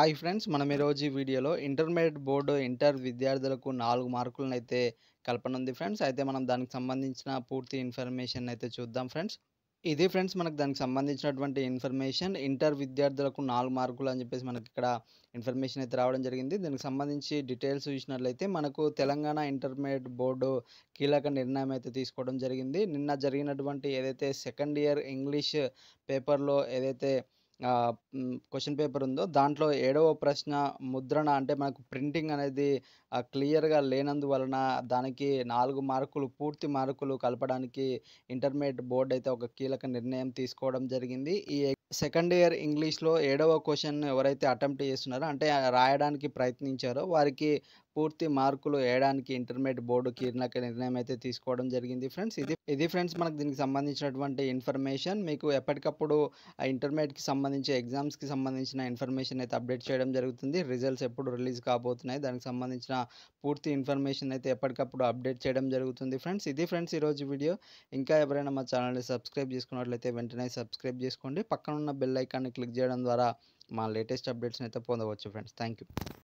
Hi friends. మనం ఈరోజు ఈ వీడియోలో ఇంటర్మీడియేట్ బోర్డు ఇంటర్ విద్యార్థులకు 4 మార్కులనైతే కల్పనుంది ఫ్రెండ్స్. అయితే మనం దానికి సంబంధించిన పూర్తి ఇన్ఫర్మేషన్ అయితే చూద్దాం ఫ్రెండ్స్. ఇది ఫ్రెండ్స్ మనకు దానికి సంబంధించినటువంటి ఇన్ఫర్మేషన్. ఇంటర్ విద్యార్థులకు 4 మార్కులు అని చెప్పేసి మనకిక్కడ ఇన్ఫర్మేషన్ అయితే రావడం జరిగింది. దీనికి సంబంధించి డీటెయిల్స్ చూసినట్లయితే మనకు తెలంగాణ ఇంటర్మీడియేట్ బోర్డు కీలక నిర్ణయం అయితే తీసుకోవడం జరిగింది. నిన్న జరిగినటువంటి ఏదైతే సెకండ్ ఇయర్ ఇంగ్లీష్ పేపర్‌లో ఏదైతే క్వెషన్ పేపర్ ఉందో దాంట్లో 7వ ప్రశ్న ముద్రణ అంటే మనకు ప్రింటింగ్ అనేది క్లియర్‌గా లేనందువలన దానికి 4 మార్కులు పూర్తి మార్కులు కలపడానికి ఇంటర్మీడియేట్ బోర్డ్ అయితే ఒక కీలక నిర్ణయం తీసుకోవడం జరిగింది. సెకండ్ ఇయర్ ఇంగ్లీష్‌లో 7వ క్వెషన్ ఎవరైతే అటెంప్ట్ చేస్తున్నారో అంటే రాయడానికి ప్రయత్నించారో వారికి పూర్తి మార్కులు వేయడానికి ఇంటర్మీడియేట్ బోర్డు కీలక నిర్ణయం అయితే తీసుకోవడం జరిగింది ఫ్రెండ్స్. ఇది ఫ్రెండ్స్ మనకు దీనికి సంబంధించినటువంటి ఇన్ఫర్మేషన్. మీకు ఎప్పటికప్పుడు ఇంటర్మీడియేట్‌కి సంబంధించి ఎగ్జామ్స్‌కి సంబంధించిన ఇన్ఫర్మేషన్ అయితే అప్డేట్ చేయడం జరుగుతుంది. రిజల్ట్స్ ఎప్పుడు రిలీజ్ కాబోతున్నాయి, దానికి సంబంధించిన పూర్తి ఇన్ఫర్మేషన్ అయితే ఎప్పటికప్పుడు అప్డేట్ చేయడం జరుగుతుంది ఫ్రెండ్స్. ఇది ఫ్రెండ్స్ ఈరోజు వీడియో. ఇంకా ఎవరైనా మా ఛానల్‌ని సబ్స్క్రైబ్ చేసుకున్నట్లయితే వెంటనే సబ్స్క్రైబ్ చేసుకోండి. పక్కనున్న బెల్ ఐకాన్‌ని క్లిక్ చేయడం ద్వారా మా లేటెస్ట్ అప్డేట్స్‌ని అయితే పొందవచ్చు ఫ్రెండ్స్. Thank you.